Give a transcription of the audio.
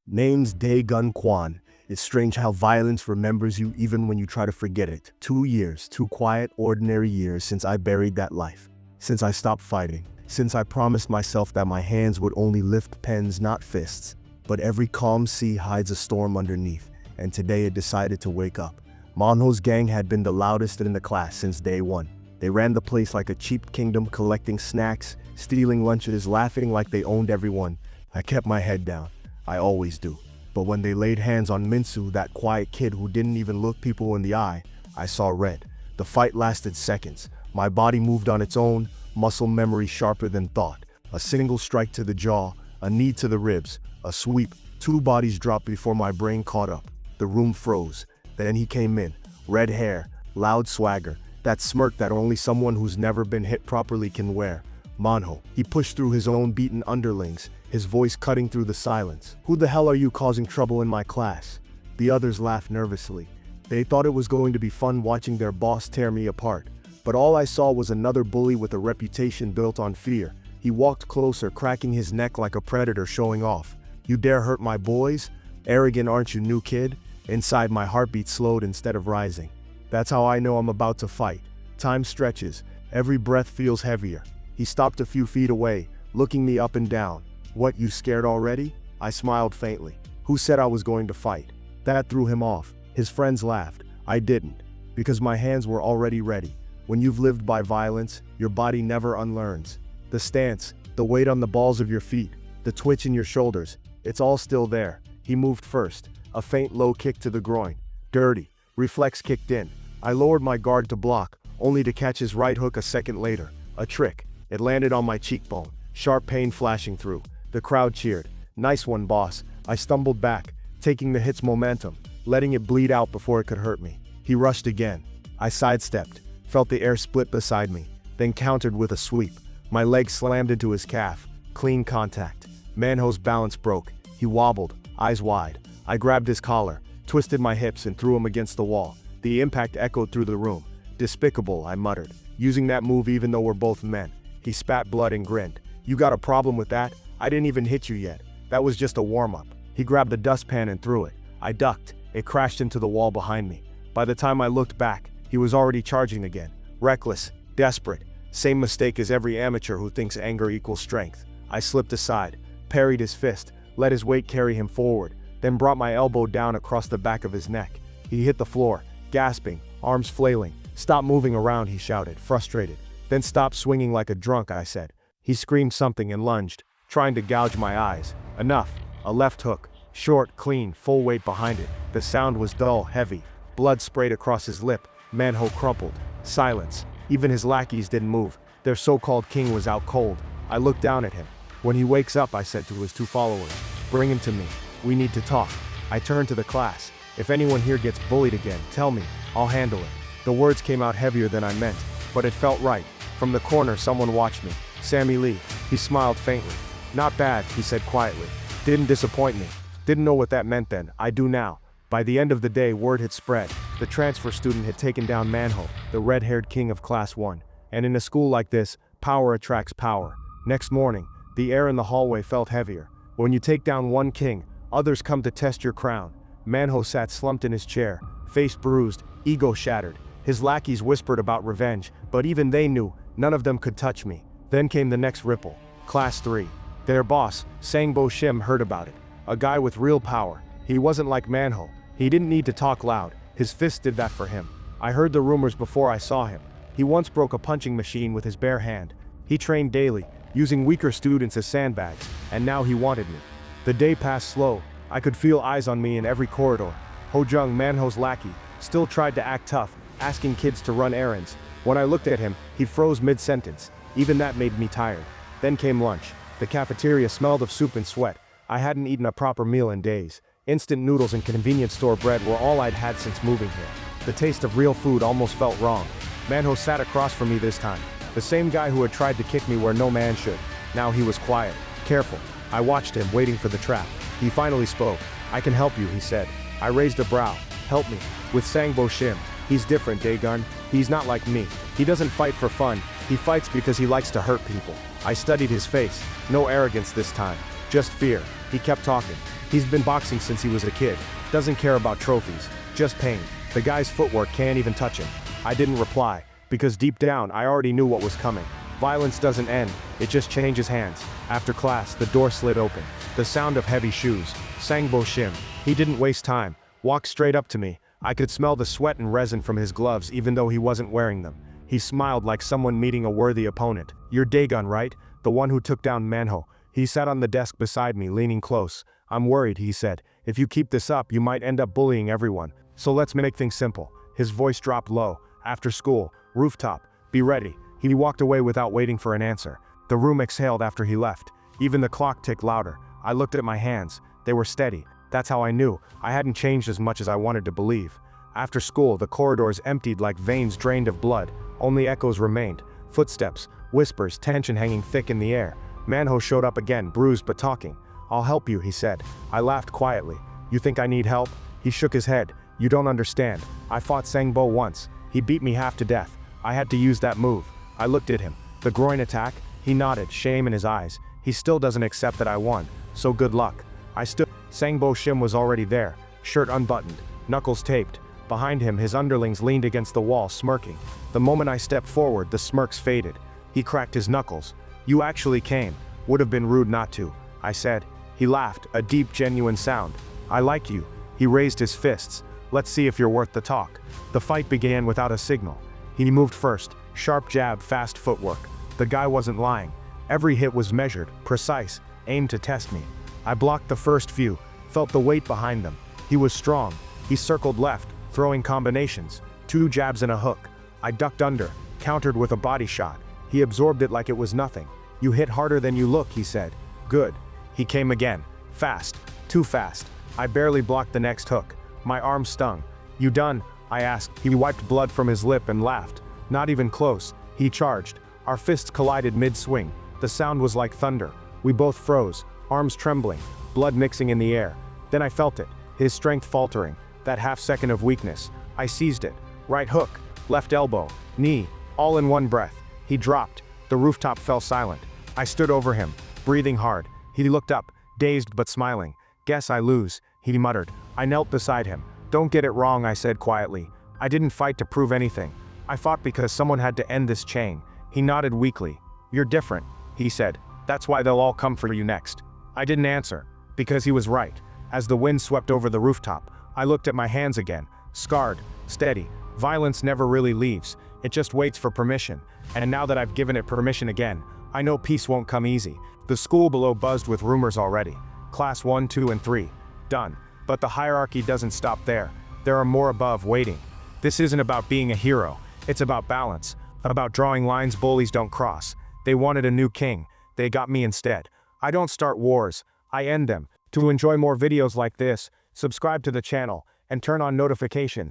Name's Daegun Kwon. It's strange how violence remembers you even when you try to forget it. 2 years, 2 quiet, ordinary years since I buried that life. Since I stopped fighting. Since I promised myself that my hands would only lift pens, not fists. But every calm sea hides a storm underneath, and today it decided to wake up. Manhwa's gang had been the loudest in the class since day one. They ran the place like a cheap kingdom, collecting snacks, stealing lunches, laughing like they owned everyone. I kept my head down. I always do. But when they laid hands on Minsu, that quiet kid who didn't even look people in the eye, I saw red. The fight lasted seconds. My body moved on its own, muscle memory sharper than thought. A single strike to the jaw, a knee to the ribs, a sweep. 2 bodies dropped before my brain caught up. The room froze. Then he came in. Red hair, loud swagger, that smirk that only someone who's never been hit properly can wear. Manhwa. He pushed through his own beaten underlings, his voice cutting through the silence. "Who the hell are you causing trouble in my class?" The others laughed nervously. They thought it was going to be fun watching their boss tear me apart. But all I saw was another bully with a reputation built on fear. He walked closer, cracking his neck like a predator showing off. "You dare hurt my boys? Arrogant, aren't you, new kid?" Inside, my heartbeat slowed instead of rising. That's how I know I'm about to fight. Time stretches. Every breath feels heavier. He stopped a few feet away, looking me up and down. "What, you scared already?" I smiled faintly. "Who said I was going to fight?" That threw him off. His friends laughed. I didn't. Because my hands were already ready. When you've lived by violence, your body never unlearns. The stance, the weight on the balls of your feet, the twitch in your shoulders, it's all still there. He moved first. A faint low kick to the groin. Dirty. Reflex kicked in. I lowered my guard to block, only to catch his right hook a second later. A trick. It landed on my cheekbone. Sharp pain flashing through. The crowd cheered. "Nice one, boss." I stumbled back, taking the hit's momentum, letting it bleed out before it could hurt me. He rushed again. I sidestepped, felt the air split beside me, then countered with a sweep. My leg slammed into his calf. Clean contact. Manhwa's balance broke. He wobbled, eyes wide. I grabbed his collar, twisted my hips and threw him against the wall. The impact echoed through the room. "Despicable," I muttered, using that move even though we're both men. He spat blood and grinned. "You got a problem with that? I didn't even hit you yet. That was just a warm-up." He grabbed the dustpan and threw it. I ducked. It crashed into the wall behind me. By the time I looked back, he was already charging again. Reckless, desperate. Same mistake as every amateur who thinks anger equals strength. I slipped aside, parried his fist, let his weight carry him forward, then brought my elbow down across the back of his neck. He hit the floor, gasping, arms flailing. "Stop moving around," he shouted, frustrated. "Then stop swinging like a drunk," I said. He screamed something and lunged, trying to gouge my eyes. Enough. A left hook. Short, clean, full weight behind it. The sound was dull, heavy. Blood sprayed across his lip. Manhwa crumpled. Silence. Even his lackeys didn't move. Their so-called king was out cold. I looked down at him. "When he wakes up," I said to his 2 followers, "bring him to me. We need to talk." I turned to the class. "If anyone here gets bullied again, tell me. I'll handle it." The words came out heavier than I meant, but it felt right. From the corner, someone watched me. Sammy Lee. He smiled faintly. "Not bad," he said quietly. "Didn't disappoint me." Didn't know what that meant then. I do now. By the end of the day, word had spread. The transfer student had taken down Manhwa, the red-haired king of Class 1. And in a school like this, power attracts power. Next morning, the air in the hallway felt heavier. When you take down one king, others come to test your crown. Manhwa sat slumped in his chair, face bruised, ego shattered. His lackeys whispered about revenge, but even they knew none of them could touch me. Then came the next ripple. Class 3. Their boss, Sangbo Shim, heard about it. A guy with real power. He wasn't like Manhwa. He didn't need to talk loud. His fist did that for him. I heard the rumors before I saw him. He once broke a punching machine with his bare hand. He trained daily, using weaker students as sandbags, and now he wanted me. The day passed slow. I could feel eyes on me in every corridor. Ho-jung, Manhwa's lackey, still tried to act tough, asking kids to run errands. When I looked at him, he froze mid-sentence. Even that made me tired. Then came lunch. The cafeteria smelled of soup and sweat. I hadn't eaten a proper meal in days. Instant noodles and convenience store bread were all I'd had since moving here. The taste of real food almost felt wrong. Manhwa sat across from me this time. The same guy who had tried to kick me where no man should. Now he was quiet, careful. I watched him, waiting for the trap. He finally spoke. "I can help you," he said. I raised a brow. "Help me?" "With Sangbo Shim. He's different, Daegun. He's not like me. He doesn't fight for fun. He fights because he likes to hurt people." I studied his face. No arrogance this time. Just fear. He kept talking. He's been boxing since he was a kid. Doesn't care about trophies. Just pain. The guy's footwork can't even touch him. I didn't reply, because deep down I already knew what was coming. Violence doesn't end, it just changes hands. After class, the door slid open. The sound of heavy shoes. Sangbo Shim. He didn't waste time. Walked straight up to me. I could smell the sweat and resin from his gloves even though he wasn't wearing them. He smiled like someone meeting a worthy opponent. "You're Daegun, right? The one who took down Manhwa." He sat on the desk beside me, leaning close. "I'm worried," he said. "If you keep this up, you might end up bullying everyone. So let's make things simple." His voice dropped low. "After school, rooftop. Be ready." He walked away without waiting for an answer. The room exhaled after he left. Even the clock ticked louder. I looked at my hands. They were steady. That's how I knew I hadn't changed as much as I wanted to believe. After school, the corridors emptied like veins drained of blood. Only echoes remained. Footsteps, whispers, tension hanging thick in the air. Manhwa showed up again, bruised but talking. "I'll help you," he said. I laughed quietly. "You think I need help?" He shook his head. "You don't understand. I fought Sangbo once. He beat me half to death. I had to use that move." I looked at him. "The groin attack?" He nodded, shame in his eyes. "He still doesn't accept that I won. So good luck." I stood. Sangbo Shim was already there, shirt unbuttoned, knuckles taped. Behind him, his underlings leaned against the wall, smirking. The moment I stepped forward, the smirks faded. He cracked his knuckles. "You actually came. Would have been rude not to," I said. He laughed, a deep, genuine sound. "I like you." He raised his fists. "Let's see if you're worth the talk." The fight began without a signal. He moved first. Sharp jab, fast footwork. The guy wasn't lying. Every hit was measured, precise, aimed to test me. I blocked the first few, felt the weight behind them. He was strong. He circled left, throwing combinations. 2 jabs and a hook. I ducked under, countered with a body shot. He absorbed it like it was nothing. "You hit harder than you look," he said. "Good." He came again. Fast. Too fast. I barely blocked the next hook. My arm stung. "You done?" I asked. He wiped blood from his lip and laughed. "Not even close." He charged. Our fists collided mid-swing. The sound was like thunder. We both froze, arms trembling, blood mixing in the air. Then I felt it, his strength faltering, that half-second of weakness. I seized it. Right hook, left elbow, knee, all in one breath. He dropped. The rooftop fell silent. I stood over him, breathing hard. He looked up, dazed but smiling. "Guess I lose," he muttered. I knelt beside him. "Don't get it wrong," I said quietly. "I didn't fight to prove anything. I fought because someone had to end this chain." He nodded weakly. "You're different," he said. "That's why they'll all come for you next." I didn't answer, because he was right. As the wind swept over the rooftop, I looked at my hands again, scarred, steady. Violence never really leaves, it just waits for permission. And now that I've given it permission again, I know peace won't come easy. The school below buzzed with rumors already. Class 1, 2, and 3. Done. But the hierarchy doesn't stop there. There are more above waiting. This isn't about being a hero. It's about balance. About drawing lines bullies don't cross. They wanted a new king. They got me instead. I don't start wars. I end them. To enjoy more videos like this, subscribe to the channel and turn on notifications.